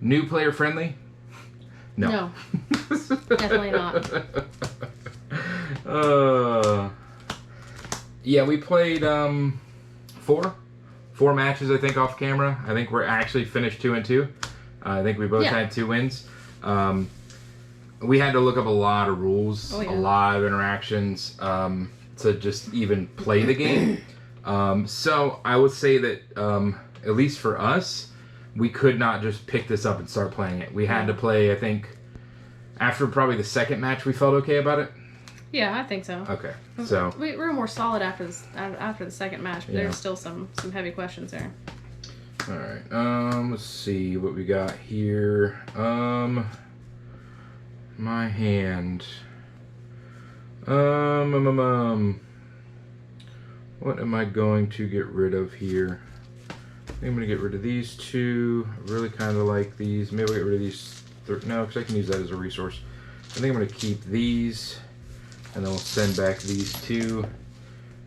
New player friendly? No. Definitely not. Yeah, we played four matches, I think, off camera. I think we're actually finished 2-2. I think we both had 2 wins. We had to look up a lot of rules, a lot of interactions to just even play the game. So I would say that, at least for us, we could not just pick this up and start playing it. We had to play, I think, after probably the second match, we felt okay about it. Yeah, I think so. Okay, so we were more solid after the second match, but there's still some heavy questions there. All right. Let's see what we got here. My hand. What am I going to get rid of here? I think I'm going to get rid of these 2. I really kind of like these. Maybe I'll get rid of these. No, because I can use that as a resource. I think I'm going to keep these, and then we'll send back these 2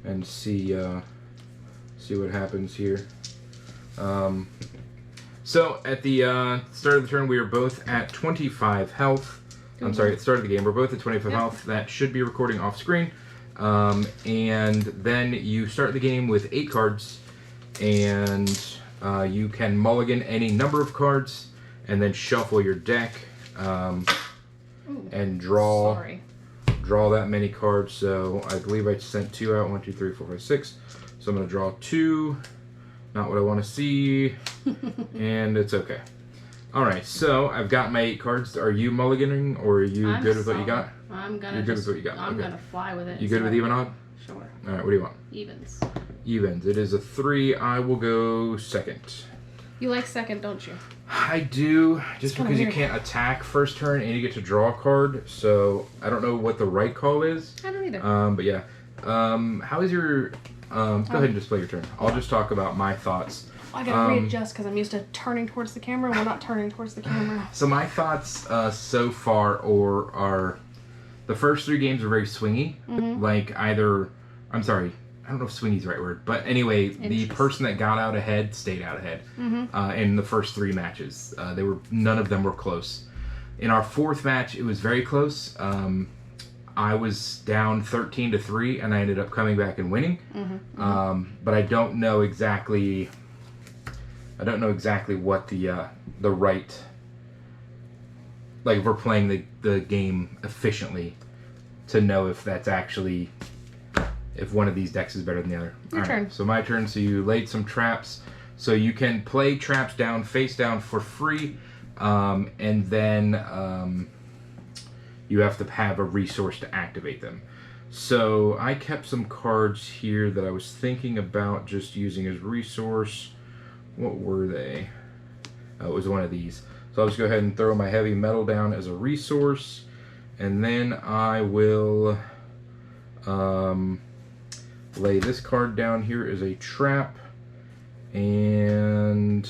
and see what happens here. So at the start of the turn, we were both at 25 health. I'm sorry, at the start of the game, we're both at 25 health. That should be recording off screen. And then you start the game with 8 cards, and you can mulligan any number of cards, and then shuffle your deck, and draw that many cards. So I believe I sent 2 out. 1, 2, 3, 4, 5, 6. So I'm going to draw 2. Not what I want to see, and it's okay. All right, so I've got my 8 cards. Are you mulliganing, or are you good with what you got? You're good with what you got. I'm gonna fly with it. You good with even odd? Sure. All right, what do you want? Evens. Evens. It is a 3. I will go second. You like second, don't you? I do, just because you can't attack first turn and you get to draw a card. So I don't know what the right call is. I don't either. But yeah. How is your? Go ahead and just play your turn. I'll just talk about my thoughts. I gotta readjust because I'm used to turning towards the camera, and we're not turning towards the camera. So my thoughts so far are the first 3 games are very swingy. Like I'm sorry, I don't know if swingy is the right word, but anyway, the person that got out ahead stayed out ahead in the first 3 matches. None of them were close. In our 4th match, it was very close. I was down 13-3, and I ended up coming back and winning. But I don't know exactly what the right, like, if we're playing the game efficiently, to know if that's actually, if one of these decks is better than the other. Your turn. Right, so my turn. So you laid some traps. So you can play traps down, face down for free, and then you have to have a resource to activate them. So I kept some cards here that I was thinking about just using as resource. What were they? Oh, it was one of these. So I'll just go ahead and throw my heavy metal down as a resource, and then I will lay this card down here as a trap, and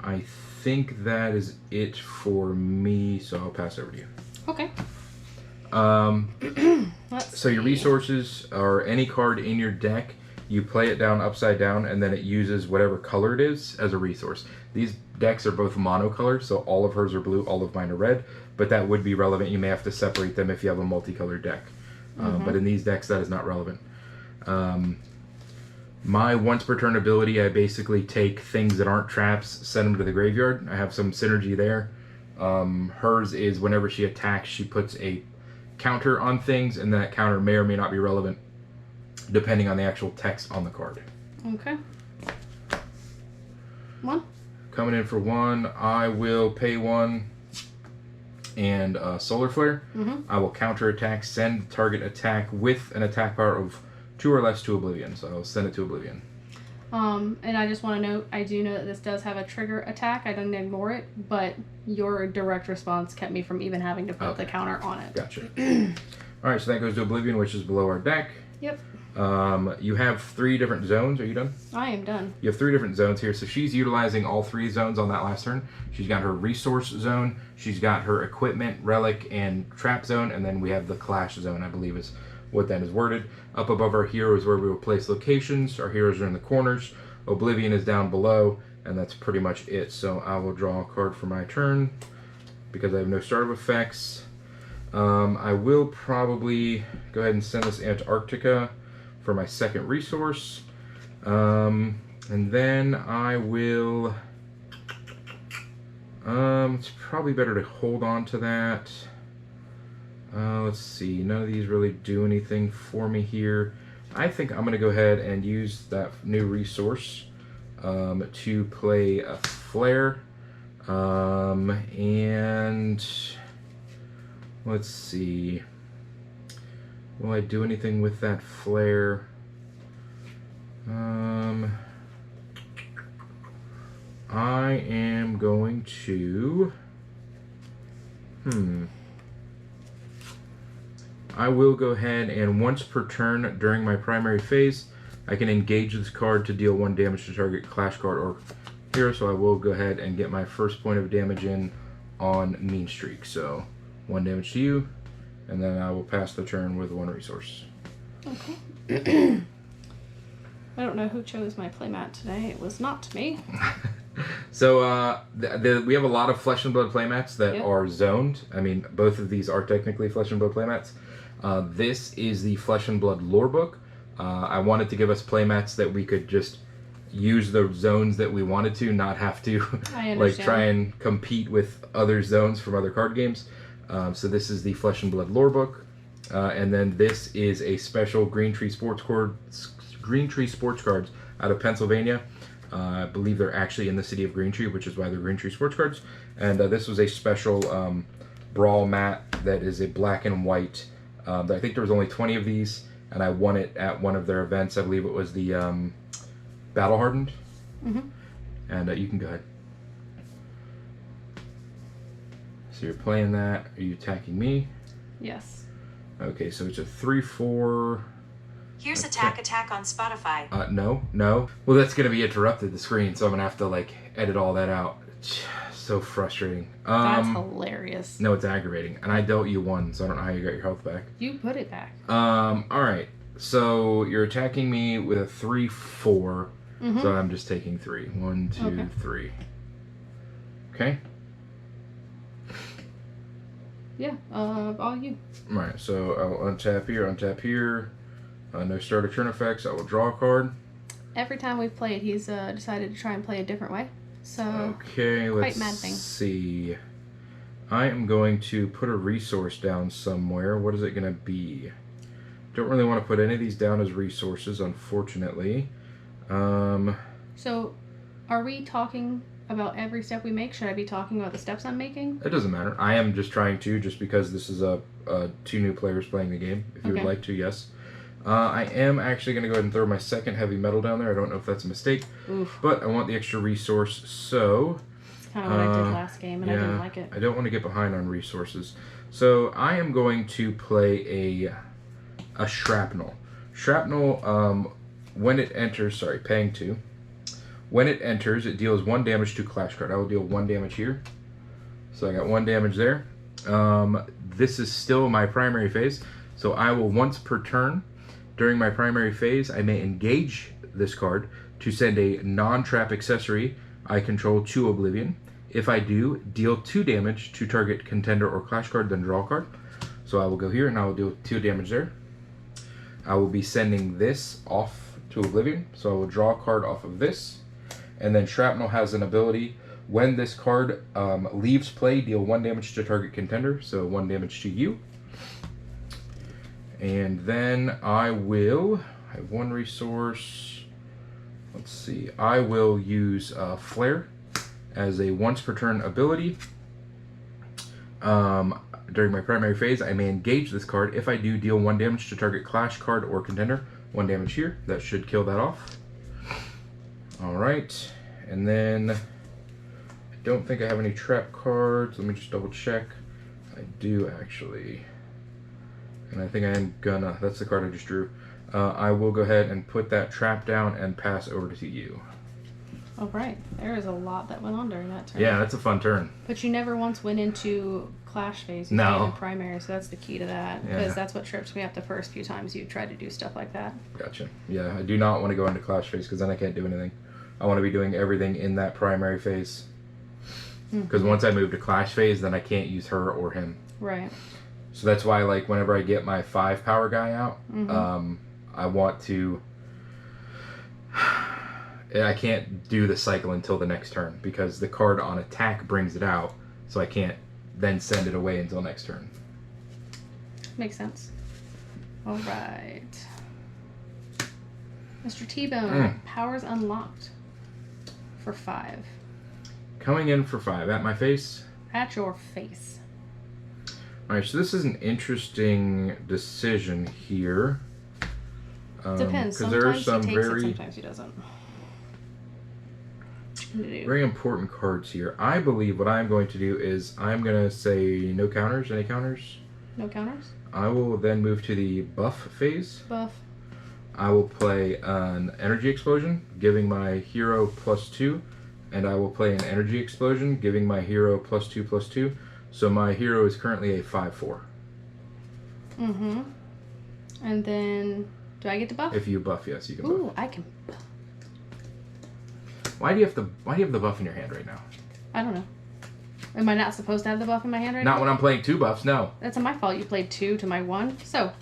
I think that is it for me, so I'll pass over to you. Okay. So your resources are any card in your deck. You play it down upside down, and then it uses whatever color it is as a resource. These decks are both monocolor, so all of hers are blue, all of mine are red, but that would be relevant. You may have to separate them if you have a multicolored deck. But in these decks, that is not relevant. My once per turn ability, I basically take things that aren't traps, send them to the graveyard. I have some synergy there. Hers is whenever she attacks, she puts a counter on things, and that counter may or may not be relevant depending on the actual text on the card. Okay. 1. Coming in for 1, I will pay 1 and Solar Flare. I will counter attack, send target attack with an attack power of 2 or less to Oblivion. So I'll send it to Oblivion. And I just want to note, I do know that this does have a trigger attack. I didn't ignore it, but your direct response kept me from even having to put the counter on it. Gotcha. Alright, so that goes to Oblivion, which is below our deck. Yep. You have 3 different zones. Are you done? I am done. You have 3 different zones here. So she's utilizing all 3 zones on that last turn. She's got her resource zone, she's got her equipment, relic, and trap zone, and then we have the clash zone, I believe is what that is worded. Up above our hero is where we will place locations. Our heroes are in the corners. Oblivion is down below. and that's pretty much it. So I will draw a card for my turn because I have no startup effects. I will probably go ahead and send this Antarctica for my second resource. And then I will... it's probably better to hold on to that. Let's see, none of these really do anything for me here. I think I'm going to go ahead and use that new resource to play a flare. And let's see, will I do anything with that flare? I am going to, I will go ahead and once per turn during my primary phase, I can engage this card to deal 1 damage to target clash card or hero, so I will go ahead and get my first point of damage in on Mean Streak. So 1 damage to you, and then I will pass the turn with 1 resource. Okay. I don't know who chose my playmat today. It was not me. So we have a lot of Flesh and Blood playmats that are zoned. I mean, both of these are technically Flesh and Blood playmats. This is the Flesh and Blood lore book. I wanted to give us playmats that we could just use the zones that we wanted to, not have to like try and compete with other zones from other card games. So this is the Flesh and Blood lore book. And then this is a special Green Tree Sports cards out of Pennsylvania. I believe they're actually in the city of Green Tree, which is why they're Green Tree Sports cards. And this was a special brawl mat that is a black and white. I think there was only 20 of these, and I won it at one of their events. I believe it was the Battle Hardened. And you can go ahead. So you're playing that. Are you attacking me? Yes. Okay, so it's a 3/4. Here's attack on Spotify. No. Well, that's gonna be interrupted the screen, so I'm gonna have to like edit all that out. So frustrating. That's hilarious. No, it's aggravating, and I dealt you 1, so I don't know how you got your health back. You put it back. All right. So you're attacking me with a 3/4. So I'm just taking 3. 1, 2, 3. Okay. Yeah. All you. All right. So I'll untap here. No starter turn effects. I will draw a card. Every time we've played, he's decided to try and play a different way. So okay, let's see. I am going to put a resource down somewhere. What is it going to be? Don't really want to put any of these down as resources, unfortunately. So, are we talking about every step we make? Should I be talking about the steps I'm making? It doesn't matter. I am just trying to, just because this is 2 new players playing the game. If you would like to, yes. I am actually going to go ahead and throw my second heavy metal down there. I don't know if that's a mistake, but I want the extra resource, so... It's kind of what I did last game, and I didn't like it. I don't want to get behind on resources. So I am going to play a Shrapnel. Shrapnel, when it enters... Sorry, paying 2. When it enters, it deals 1 damage to Clash card. I will deal 1 damage here. So I got 1 damage there. This is still my primary phase, so I will once per turn... During my primary phase, I may engage this card to send a non-trap accessory I control to Oblivion. If I do, deal 2 damage to target contender or clash card, then draw a card. So I will go here and I will deal 2 damage there. I will be sending this off to Oblivion, so I will draw a card off of this. And then Shrapnel has an ability. When this card leaves play, deal 1 damage to target contender, so 1 damage to you. And then I have 1 resource. Let's see. I will use Flare as a once per turn ability. During my primary phase, I may engage this card. If I do, deal 1 damage to target clash card or contender. 1 damage here. That should kill that off. Alright. And then I don't think I have any trap cards. Let me just double check. I do actually. And I think I am gonna, that's the card I just drew. I will go ahead and put that trap down and pass over to you. All right. There is a lot that went on during that turn. Yeah, that's a fun turn. But you never once went into Clash phase. You stayed in primary, so that's the key to that. Because that's what trips me up the first few times you tried to do stuff like that. Gotcha. Yeah, I do not want to go into Clash phase because then I can't do anything. I want to be doing everything in that primary phase. Because Mm-hmm. once I move to clash phase, then I can't use her or him. Right. So that's why, like, whenever I get my 5 power guy out, Mm-hmm. I want to... I can't do the cycle until the next turn, because the card on attack brings it out, so I can't then send it away until next turn. Makes sense. All right. Mr. T-Bone, powers unlocked for 5. Coming in for 5. At my face? At your face. Alright, so this is an interesting decision here. Depends. Because there are Sometimes some he takes it, very, sometimes he doesn't. very important cards here. I believe what I'm going to do is I'm going to say no counters. Any counters? No counters? I will then move to the buff phase. Buff. I will play an energy explosion, giving my hero +2, and I will play an energy explosion, giving my hero +2/+2. So my hero is currently a 5/4. Mm-hmm. And then, do I get to buff? If you buff, yes, you can buff. Ooh, I can. Why do you have the buff in your hand right now? I don't know. Am I not supposed to have the buff in my hand right Not now? when I'm playing 2 buffs, no. That's my fault. You played 2 to my 1. So,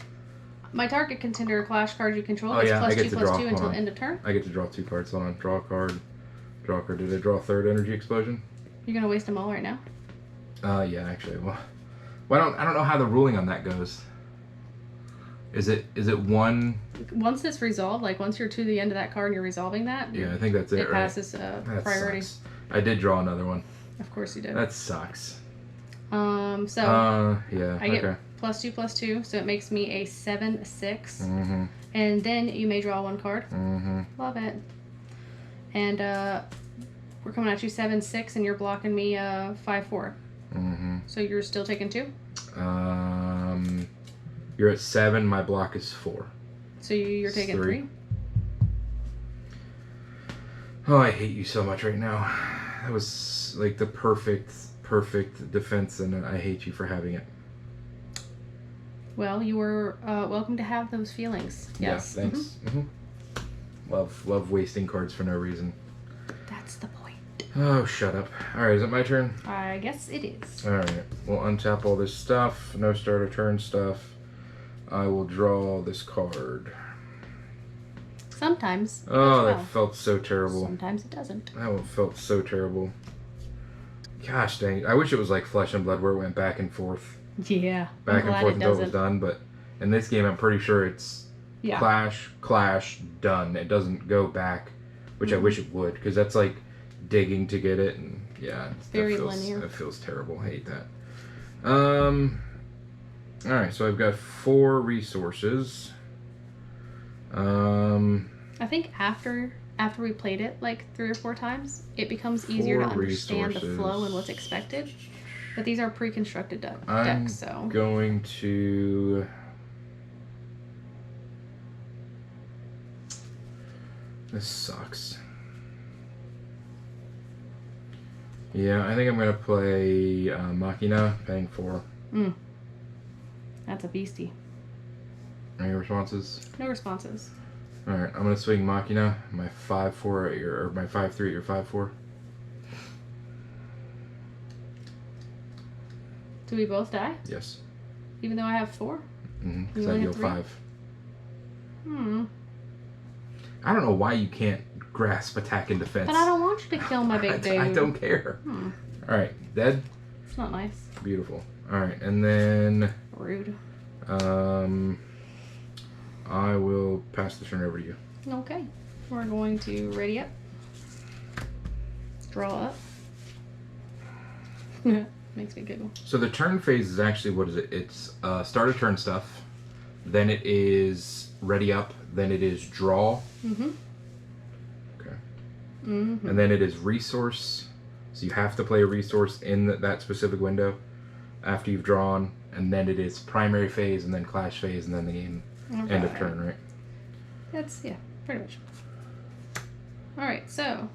my target contender or clash card you control Oh, is yeah, I get to draw. +2/+2 until Hold on. end of turn. I get to draw 2 cards. Hold on. Draw a card. Draw a card. Did I draw a 3rd energy explosion? You're gonna waste them all right now. Yeah, actually. Well, I don't know how the ruling on that goes. Is it one? Once it's resolved, like once you're to the end of that card and you're resolving that, Yeah, I think that's it. it right? passes That priority. sucks. I did draw another one. Of course you did. That sucks. So Yeah. I get Okay. +2/+2, so it makes me a 7/6, Mm-hmm. and then you may draw 1 card. Mm-hmm. Love it. And we're coming at you 7/6, and you're blocking me 5/4. Mm-hmm. So you're still taking 2. You're at 7. My block is 4. So you're taking 3. 3. Oh, I hate you so much right now. That was like the perfect defense, and I hate you for having it. Well, you were welcome to have those feelings. Yes. Yeah, thanks. Mm-hmm. Love wasting cards for no reason. That's the point. Oh, shut up. All right, is it my turn? I guess it is. All right, we'll untap all this stuff. No start of turn stuff. I will draw this card. Sometimes. it Oh, goes that well. felt so terrible. Sometimes it doesn't. That one felt so terrible. Gosh dang it. I wish it was like Flesh and Blood where it went back and forth. Yeah. Back I'm and glad forth it until it was doesn't. done, but in this game I'm pretty sure it's Yeah. clash, done. It doesn't go back, which I wish it would, because that's like digging to get it, and yeah, Very that feels, linear. That feels terrible. I hate that. Alright, so I've got 4 resources. I think after we played it like 3 or 4 times, it becomes easier to 4 understand the resources. flow and what's expected. But these are pre-constructed I'm decks, so going to... This sucks. Yeah, I think I'm going to play Machina, paying 4. that's a beastie. Any responses? No responses. Alright, I'm going to swing Machina, my 5/4 at your, or my 5/3 at your 5/4. Do we both die? Yes. Even though I have 4? Mm-hmm. You Because I only deal have 3? 5. I don't know why you can't grasp attack and defense. But I don't want you to kill my big dude. I don't care. Alright, dead. It's not nice. Beautiful. Alright, and then Rude. I will pass the turn over to you. Okay. We're going to ready up. Draw up. Makes me giggle. So the turn phase is actually, what is it? It's start of turn stuff, then it is ready up, then it is draw. Mm-hmm. Okay. Mm-hmm. And then it is resource. So you have to play a resource in that specific window after you've drawn, and then it is primary phase, and then clash phase, and then the game end of turn, right? That's, yeah, pretty much. Alright, so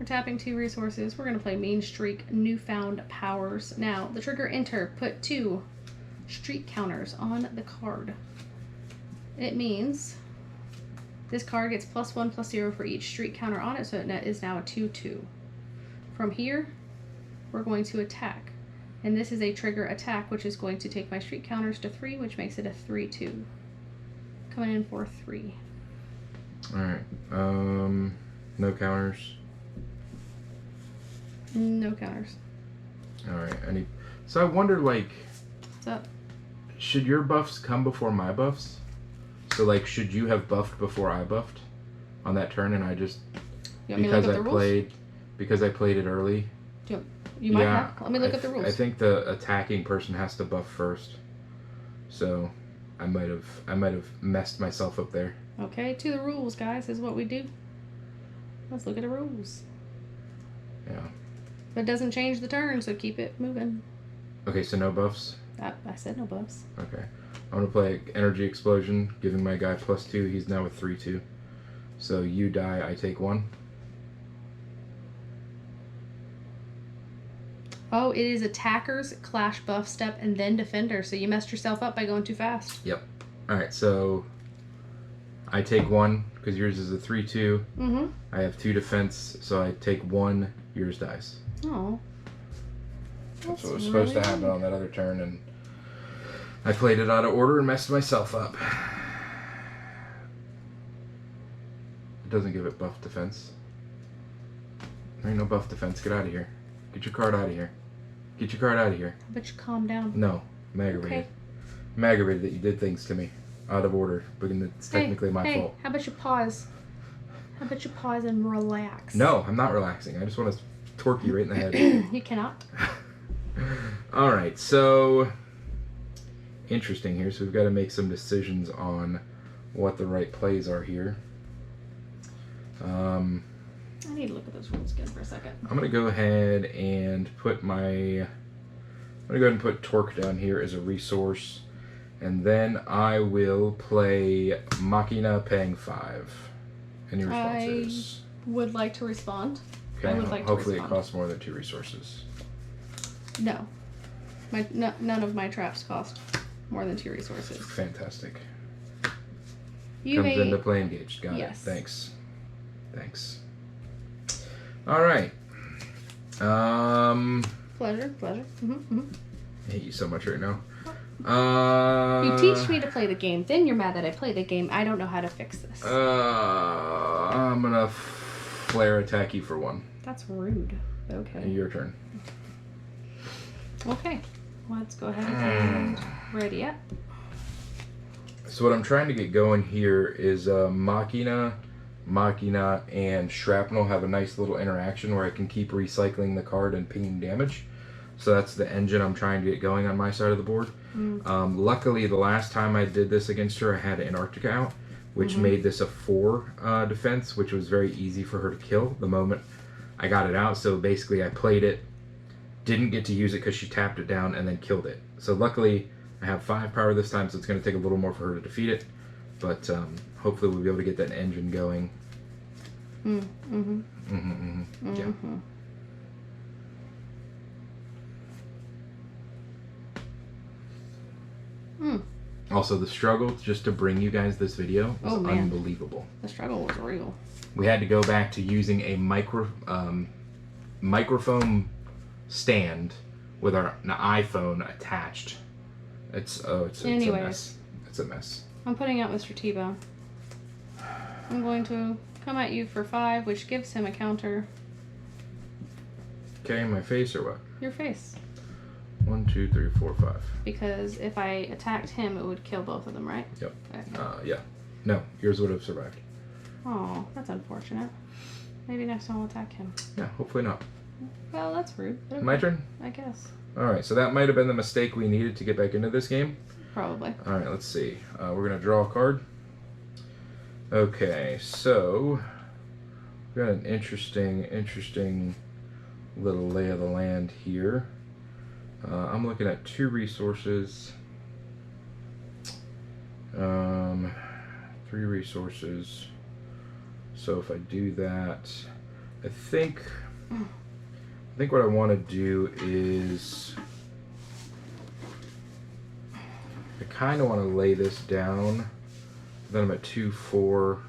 we're tapping 2 resources. We're going to play Mean Streak Newfound Powers. Now, the trigger enter, put 2 streak counters on the card. It means This card gets +1/+0 for each streak counter on it, so it is now a 2/2. From here, we're going to attack. And this is a trigger attack, which is going to take my streak counters to 3, which makes it a 3/2. Coming in for 3. Alright. No counters. No counters. Alright. So I wonder, like, What's up? should your buffs come before my buffs? So, like, should you have buffed before I buffed on that turn, and I just You want me to look at the rules? Because I played it early? You might have. Let me look at the rules. I think the attacking person has to buff first. So I might have messed myself up there. Okay, to the rules, guys, is what we do. Let's look at the rules. Yeah. But it doesn't change the turn, so keep it moving. Okay, so no buffs? I said no buffs. Okay. I'm going to play Energy Explosion, giving my guy +2. He's now with 3/2. So you die, I take 1. Oh, it is attackers, clash, buff, step, and then defender. So you messed yourself up by going too fast. Yep. Alright, so I take 1, because yours is a 3/2. Mm-hmm. I have 2 defense, so I take 1, yours dies. Oh. That's what was supposed to happen on that other turn, and I played it out of order and messed myself up. It doesn't give it buff defense. There ain't no buff defense. Get out of here. Get your card out of here. Get your card out of here. How about you calm down? No. I'm aggravated. Okay. I'm aggravated that you did things to me out of order, but it's technically my fault. How about you pause? How about you pause and relax? No, I'm not relaxing. I just want to torque you right in the head. You cannot. Alright, so interesting here. So we've got to make some decisions on what the right plays are here. I need to look at those rules again for a second. I'm going to go ahead and put Torque down here as a resource. And then I will play Machina paying 5. Any responses? I would like to respond. Okay, I would like to hopefully respond. it costs more than 2 resources. No. None of my traps cost more than 2 resources. Fantastic. You Comes may... into play engaged. Got Yes. it. Thanks. Alright. Pleasure. I hate you so much right now. You teach me to play the game, then you're mad that I play the game. I don't know how to fix this. I'm gonna flare attack you for 1. That's rude. Okay. Your turn. Okay. Let's go ahead and ready up. So what I'm trying to get going here is Machina, and Shrapnel have a nice little interaction where I can keep recycling the card and pinging damage. So that's the engine I'm trying to get going on my side of the board. Luckily, the last time I did this against her, I had Antarctica out, which made this a 4 defense, which was very easy for her to kill the moment I got it out. So basically, I played it, didn't get to use it because she tapped it down, and then killed it. So luckily, I have 5 power this time, so it's going to take a little more for her to defeat it. But hopefully we'll be able to get that engine going. Yeah. Also, the struggle just to bring you guys this video was unbelievable. The struggle was real. We had to go back to using a microphone stand with our iPhone attached. It's a mess. It's a mess. I'm putting out Mr. T-Bone. I'm going to come at you for 5, which gives him a counter. Okay, my face or what? Your face. 1, 2, 3, 4, 5. Because if I attacked him, it would kill both of them, right? Yep. Okay. Yeah. No, yours would have survived. Oh, that's unfortunate. Maybe next time I'll attack him. Yeah, hopefully not. Well, that's rude. Okay. My turn? I guess. Alright, so that might have been the mistake we needed to get back into this game. Probably. Alright, let's see. We're going to draw a card. Okay, so we've got an interesting little lay of the land here. I'm looking at 2 resources. 3 resources. So if I do that, I think what I want to do is I kind of want to lay this down. Then I'm at 2, 4.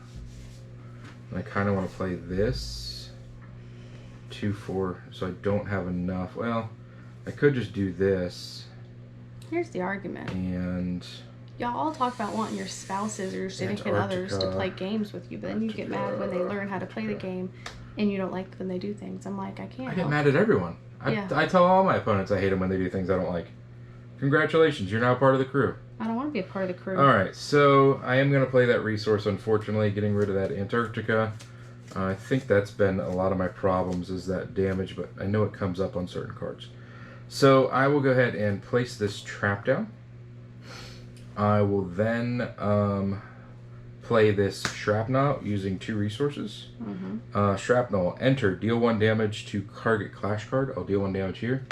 I kind of want to play this 2-4, so I don't have enough. Well, I could just do this. Here's the argument. And y'all all talk about wanting your spouses or your significant others to play games with you, but then you get mad when they learn how to play the game, and you don't like when they do things. I'm like, I can't. I get mad at everyone. I tell all my opponents I hate them when they do things I don't like. Congratulations, you're now part of the crew. I don't want to be a part of the crew. Alright, so I am going to play that resource, unfortunately, getting rid of that Antarctica. I think that's been a lot of my problems, is that damage, but I know it comes up on certain cards. So I will go ahead and place this trap down. I will then play this shrapnel using 2 resources. Shrapnel, enter, deal 1 damage to target clash card. I'll deal 1 damage here.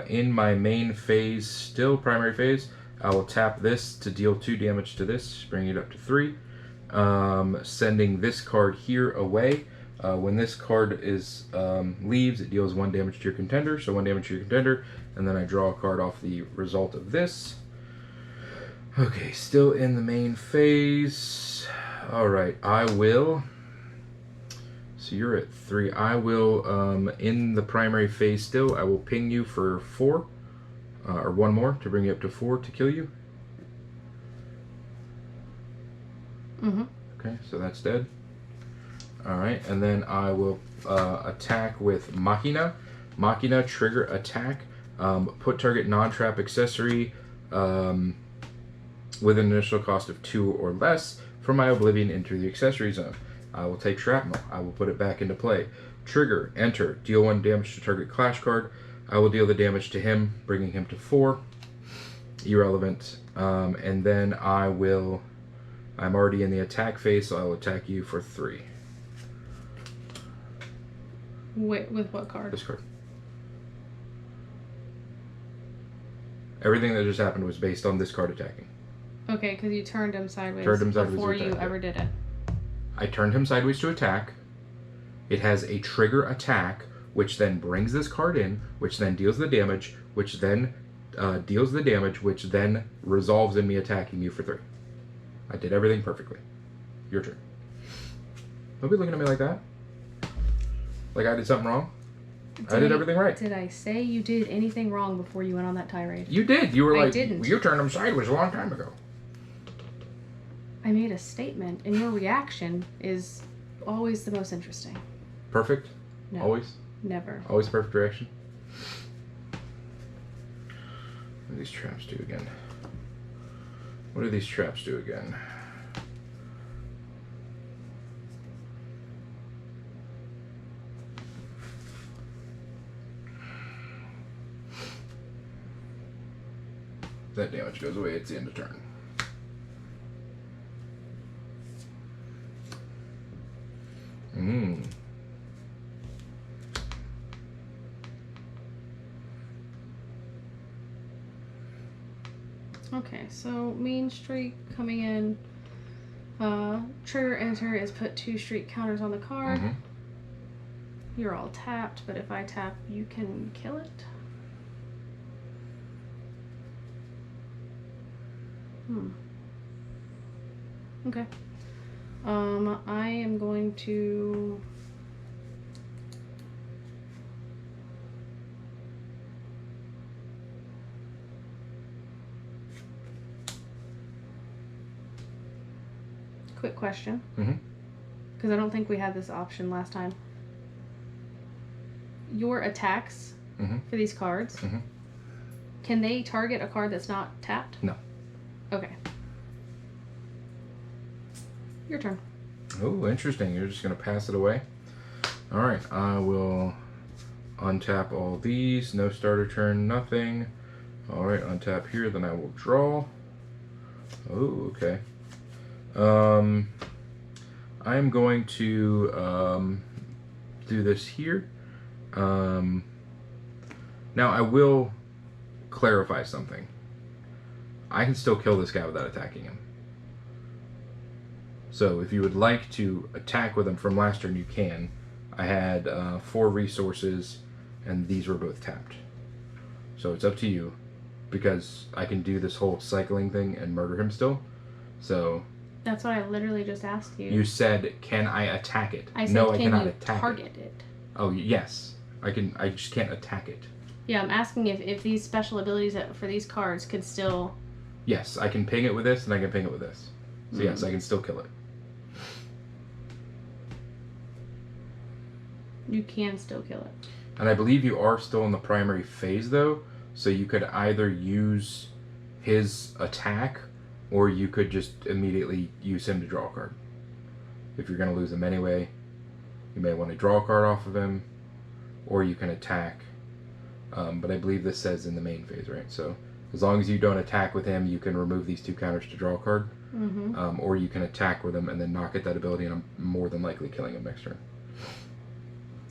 In my main phase, still primary phase, I will tap this to deal 2 damage to this, bring it up to 3. Sending this card here away. When this card is leaves, it deals 1 damage to your contender, so 1 damage to your contender, and then I draw a card off the result of this. Okay, still in the main phase. Alright, I will... So you're at 3. I will, in the primary phase still, I will ping you for 4, or 1 more to bring you up to 4 to kill you. Okay, so that's dead. Alright, and then I will attack with Machina. Machina, trigger attack. Put target non-trap accessory with an initial cost of 2 or less from my Oblivion into the accessory zone. I will take Shrapnel. I will put it back into play. Trigger, enter, deal 1 damage to target clash card. I will deal the damage to him, bringing him to 4. Irrelevant. And then I will... I'm already in the attack phase, so I will attack you for 3. Wait, with what card? This card. Everything that just happened was based on this card attacking. Okay, because you turned him sideways, to before you attack, ever did it. I turned him sideways to attack. It has a trigger attack, which then brings this card in, which then deals the damage, which then deals the damage, which then resolves in me attacking you for 3. I did everything perfectly. Your turn. Don't be looking at me like that. Like I did something wrong. I did everything right. Did I say you did anything wrong before you went on that tirade? You did. You were like, I didn't. You turned him sideways a long time ago. I made a statement, and your reaction is always the most interesting. Perfect? No. Always? Never. Always perfect reaction? What do these traps do again? What do these traps do again? That damage goes away. It's the end of turn. Okay, so mean streak coming in. Trigger enter is put 2 streak counters on the card. You're all tapped, but if I tap, you can kill it. Okay. I am going to... Quick question. Because I don't think we had this option last time. Your attacks for these cards, can they target a card that's not tapped? No. Okay. Your turn. Oh, interesting. You're just going to pass it away? Alright, I will untap all these. No starter turn, nothing. Alright, untap here, then I will draw. Oh, okay. I'm going to do this here. Now I will clarify something. I can still kill this guy without attacking him. So if you would like to attack with him from last turn, you can. I had 4 resources, and these were both tapped. So it's up to you, because I can do this whole cycling thing and murder him still. So That's what I literally just asked you. You said, can I attack it? I said, no, I can cannot you attack target it? Oh, yes. I just can't attack it. Yeah, I'm asking if these special abilities for these cards could still... Yes, I can ping it with this, and I can ping it with this. So yes, I can still kill it. You can still kill it. And I believe you are still in the primary phase, though, so you could either use his attack, or you could just immediately use him to draw a card. If you're going to lose him anyway, you may want to draw a card off of him, or you can attack. But I believe this says in the main phase, right? So as long as you don't attack with him, you can remove these 2 counters to draw a card. Mm-hmm. Or you can attack with him and then knock at that ability, and I'm more than likely killing him next turn.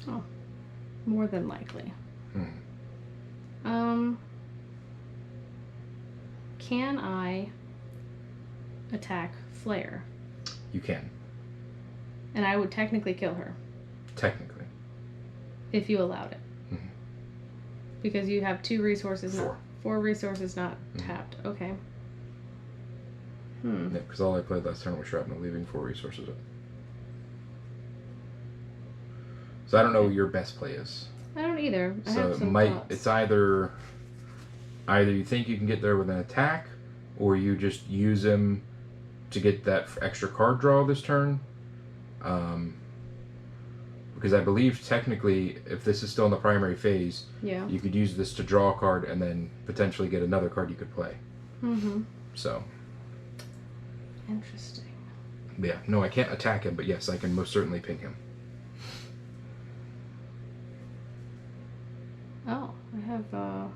Oh, more than likely. Can I attack Flare? You can. And I would technically kill her. Technically. If you allowed it. Mm-hmm. Because you have 2 resources. 4. 4 resources not tapped. Okay. Yeah, because all I played last turn was Shrapnel, leaving 4 resources up. So I don't know what your best play is. I don't either. I So have some thoughts. it's either you think you can get there with an attack, or you just use him to get that extra card draw this turn. Because I believe technically, if this is still in the primary phase, you could use this to draw a card and then potentially get another card you could play. Mm-hmm. So. Interesting. Yeah, no, I can't attack him, but yes, I can most certainly ping him. Oh, I have, I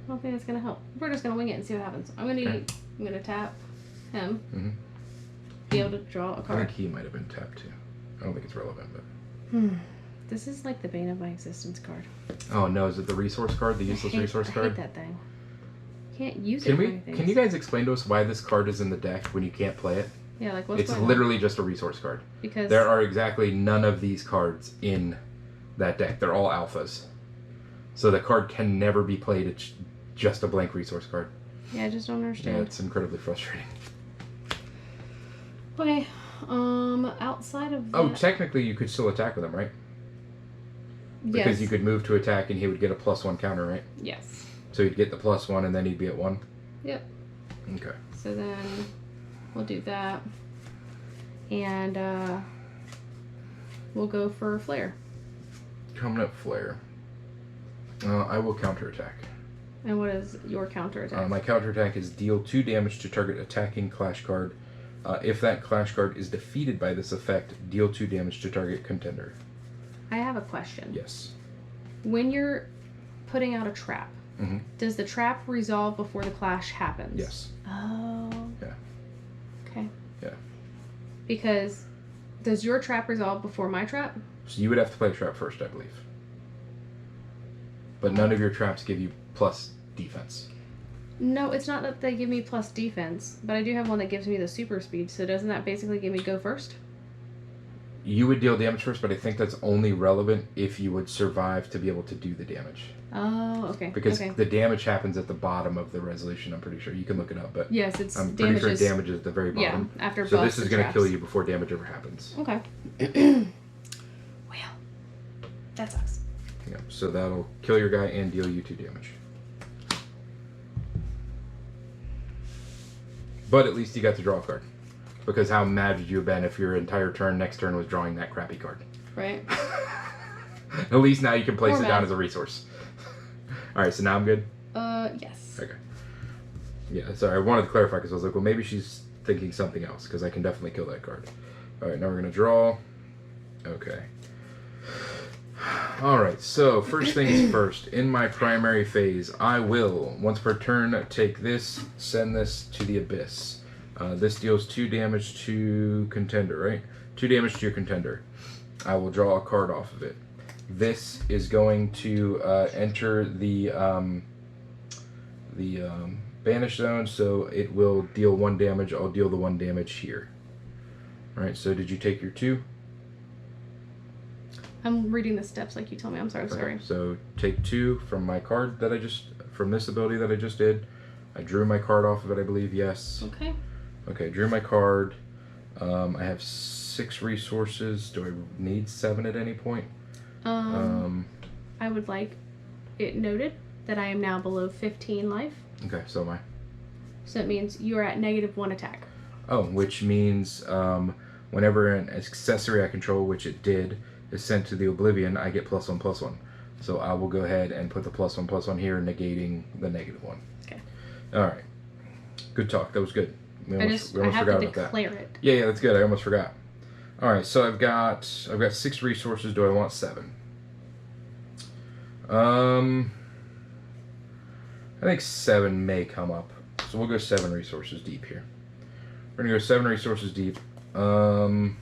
don't think that's gonna help. We're just gonna wing it and see what happens. I'm gonna tap him. Mm-hmm. Be able to draw a I card. think he might have been tapped too. I don't think it's relevant, but. This is like the bane of my existence card. Oh no, is it the resource card, the useless resource card? I hate that thing. Can't use it for anything. Can you guys explain to us why this card is in the deck when you can't play it? Yeah, like what's It's going literally on? just a resource card. Because there are exactly none of these cards in that deck. They're all alphas. So the card can never be played. It's just a blank resource card. Yeah, I just don't understand. Yeah, it's incredibly frustrating. Okay, outside of that... Oh, technically you could still attack with him, right? Because yes. you could move to attack and he would get a +1 counter, right? Yes. So he'd get the +1 and then he'd be at 1? Yep. Okay. So then we'll do that. And we'll go for Flare. Coming up, Flare. I will counterattack. And what is your counterattack? My counterattack is deal 2 damage to target attacking clash card. If that clash card is defeated by this effect, deal 2 damage to target contender. I have a question. Yes. When you're putting out a trap, Mm-hmm. does the trap resolve before the clash happens? Yes. Oh. Yeah. Okay. Yeah. Because does your trap resolve before my trap? So you would have to play a trap first, I believe. But none of your traps give you plus defense. No, it's not that they give me plus defense, but I do have one that gives me the super speed, so doesn't that basically give me go first? You would deal damage first, but I think that's only relevant if you would survive to be able to do the damage. Oh, okay. Because okay. the damage happens at the bottom of the resolution, I'm pretty sure. You can look it up, but yes, it's I'm pretty sure is, damage is at the very bottom. Yeah, after so this is going to traps. kill you before damage ever happens. Okay. Well, that sucks. Yeah, so that'll kill your guy and deal you 2 damage. But at least you got to draw a card. Because how mad would you have been if your entire turn next turn was drawing that crappy card? Right. At least now you can place Or it mad. down as a resource. Alright, so now I'm good? Yes. Okay. Yeah, sorry, I wanted to clarify because I was like, well, maybe she's thinking something else because I can definitely kill that card. Alright, now we're going to draw. Okay. Alright, so first things first. In my primary phase, I will, once per turn, take this, send this to the Abyss. This deals 2 damage to contender, right? 2 damage to your contender. I will draw a card off of it. This is going to enter the banish zone, so it will deal 1 damage. I'll deal the 1 damage here. Alright, so did you take your 2? I'm reading the steps like you told me. I'm sorry. Okay, Sorry. so take 2 from my card that from this ability that I just did. I drew my card off of it, I believe, yes. Okay. Okay, drew my card. I have 6 resources. Do I need 7 at any point? I would like it noted that I am now below 15 life. Okay, so am I. So it means you are at -1 attack. Oh, which means whenever an accessory I control, which it did, is sent to the Oblivion, I get +1/+1. So I will go ahead and put the +1/+1 here, negating the -1. Okay. All right. Good talk. That was good. We I almost have forgot to about that. declare it. Yeah, that's good. I almost forgot. All right, so I've got 6 resources. Do I want 7? I think 7 may come up. So we'll go 7 resources deep here. We're gonna go 7 resources deep. I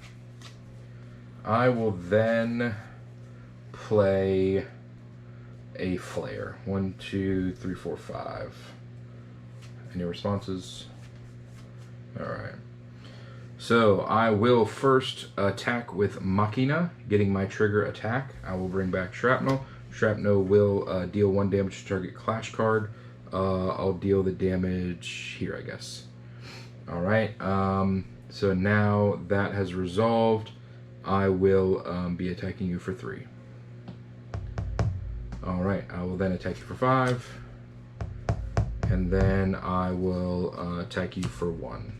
will then play a flare. 1, 2, 3, 4, 5. Any responses? Alright. So I will first attack with Machina, getting my trigger attack. I will bring back Shrapnel. Shrapnel will deal 1 damage to target clash card. I'll deal the damage here, I guess. Alright, so now that has resolved. I will be attacking you for 3. Alright, I will then attack you for 5. And then I will attack you for 1.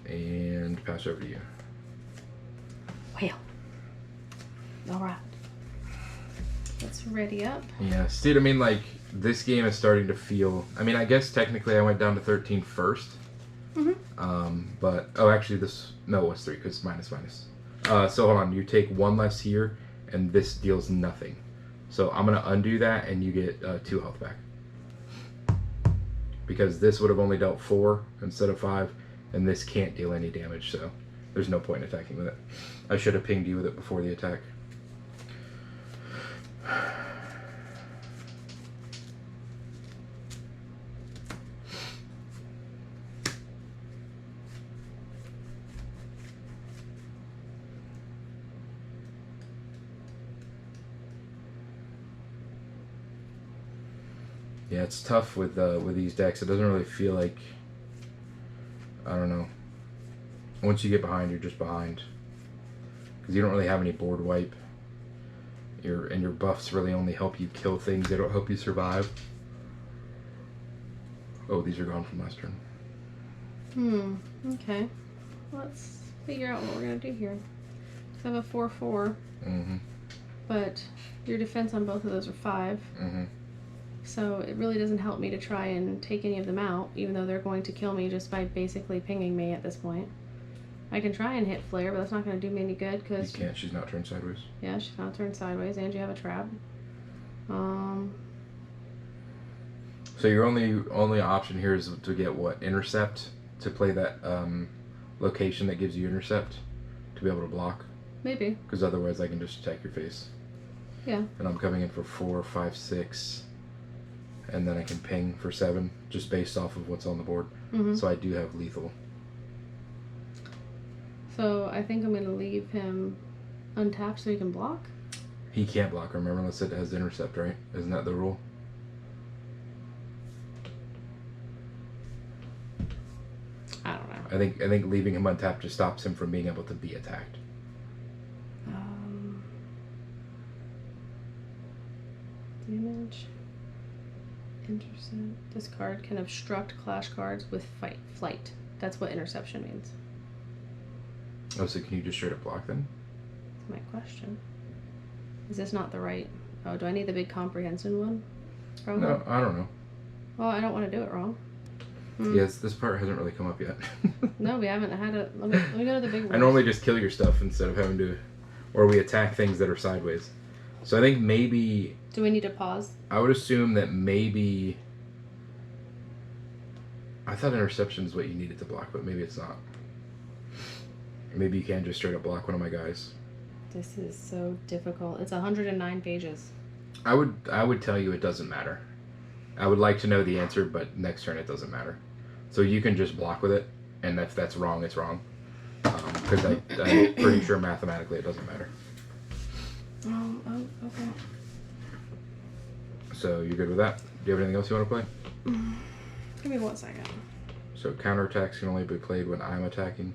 And pass over to you. Well. Alright. Let's ready up. Yes, dude, I mean, like, this game is starting to feel... I mean, I guess technically I went down to 13 first. But... Oh, actually, this... No, it was 3, because minus. So, hold on. You take 1 less here, and this deals nothing. So, I'm going to undo that, and you get 2 health back. Because this would have only dealt 4 instead of 5, and this can't deal any damage, so there's no point in attacking with it. I should have pinged you with it before the attack. Yeah, it's tough with these decks. It doesn't really feel like, I don't know. Once you get behind, you're just behind, because you don't really have any board wipe. Your buffs really only help you kill things. They don't help you survive. Oh, these are gone from last turn. Okay. Let's figure out what we're gonna do here. So I have a 4/4. But your defense on both of those are 5. So it really doesn't help me to try and take any of them out, even though they're going to kill me just by basically pinging me at this point. I can try and hit Flare, but that's not going to do me any good because... You can't. She's not turned sideways. Yeah, she's not turned sideways, and you have a trap. So your only option here is to get what? Intercept? To play that location that gives you intercept? To be able to block? Maybe. Because otherwise I can just attack your face. Yeah. And I'm coming in for 4, 5, 6... And then I can ping for 7, just based off of what's on the board. So I do have lethal. So I think I'm going to leave him untapped so he can block? He can't block, remember, unless it has intercept, right? Isn't that the rule? I don't know. I think leaving him untapped just stops him from being able to be attacked. Damage. Intercept. This card can obstruct clash cards with flight. That's what interception means. Oh, so can you just straight up block then? That's my question. Is this not the right... Oh, do I need the big comprehension one? Probably. No, I don't know. Well, I don't want to do it wrong. Yes, this part hasn't really come up yet. No, we haven't had it. Let me go to the big one. I normally just kill your stuff instead of having to... Or we attack things that are sideways. So I think maybe... Do we need to pause? I would assume that maybe... I thought interception is what you needed to block, but maybe it's not. Maybe you can just straight up block one of my guys. This is so difficult. It's 109 pages. I would tell you it doesn't matter. I would like to know the answer, but next turn it doesn't matter. So you can just block with it, and if that's wrong, it's wrong. Because I'm pretty sure mathematically it doesn't matter. Oh, okay. So you're good with that? Do you have anything else you want to play? Give me 1 second. So counterattacks can only be played when I'm attacking.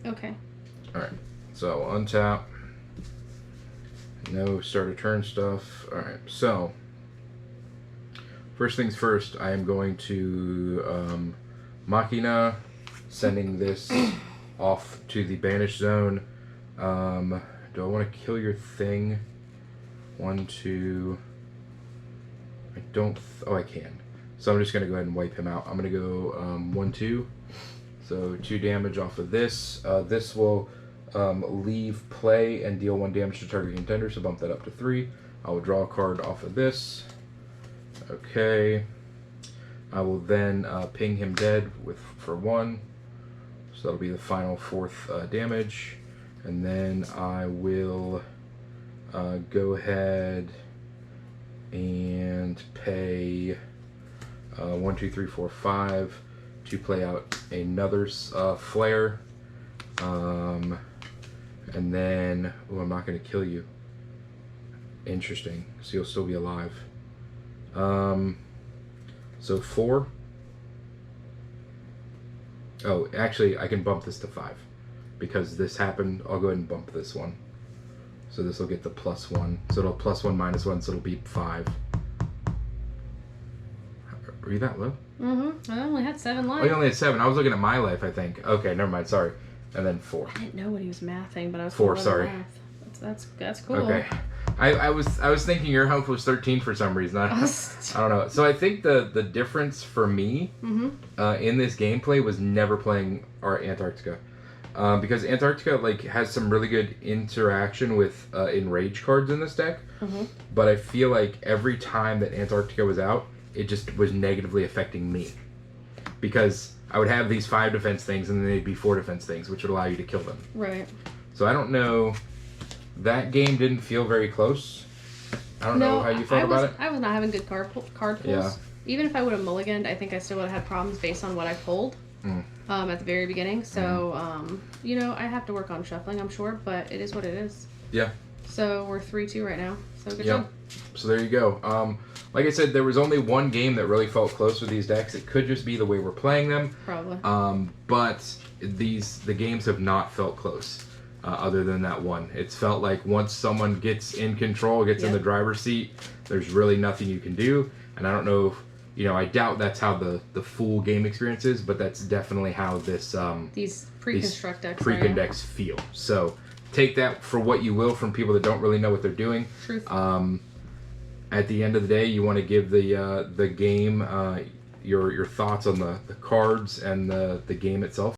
Okay. Alright, so untap. No start of turn stuff. Alright, so first things first, I am going to Machina, sending this off to the banished zone. Do I want to kill your thing? 1, 2. I don't. Oh, I can. So I'm just going to go ahead and wipe him out. I'm going to go 1, 2. So 2 damage off of this. This will leave play and deal 1 damage to target contender, so bump that up to 3. I will draw a card off of this. Okay. I will then ping him dead for 1. So that'll be the final 4th damage. And then I will go ahead and pay 1, 2, 3, 4, 5 to play out another flare. And then, oh, I'm not going to kill you. Interesting. So you'll still be alive. So 4. Oh, actually, I can bump this to 5. Because this happened, I'll go ahead and bump this one. So this will get the +1. So it'll +1, -1, so it'll be 5. Are you that low? I only had 7 life. Oh, you only had 7. I was looking at my life, I think. Okay, never mind. Sorry. And then 4. I didn't know what he was mathing, but I was 4, following sorry. Math. That's cool. Okay. I was thinking your health was 13 for some reason. I don't know. So I think the difference for me in this gameplay was never playing our Antarctica. Because Antarctica has some really good interaction with enrage cards in this deck. But I feel like every time that Antarctica was out, it just was negatively affecting me. Because I would have these 5 defense things and then they'd be 4 defense things, which would allow you to kill them. Right. So I don't know. That game didn't feel very close. I don't know how you felt about it. I was not having good card pulls. Yeah. Even if I would have mulliganed, I think I still would have had problems based on what I pulled at the very beginning. So, I have to work on shuffling, I'm sure, but it is what it is. Yeah. So we're 3-2 right now. So good job. So there you go. Like I said, there was only one game that really felt close with these decks. It could just be the way we're playing them. Probably. But the games have not felt close. Other than that one, it's felt like once someone gets in control, gets in the driver's seat, there's really nothing you can do. And I don't know if, I doubt that's how the full game experience is, but that's definitely how this these pre-construct decks decks feel. So take that for what you will from people that don't really know what they're doing. Truth. At the end of the day, you want to give the game your thoughts on the cards and the game itself.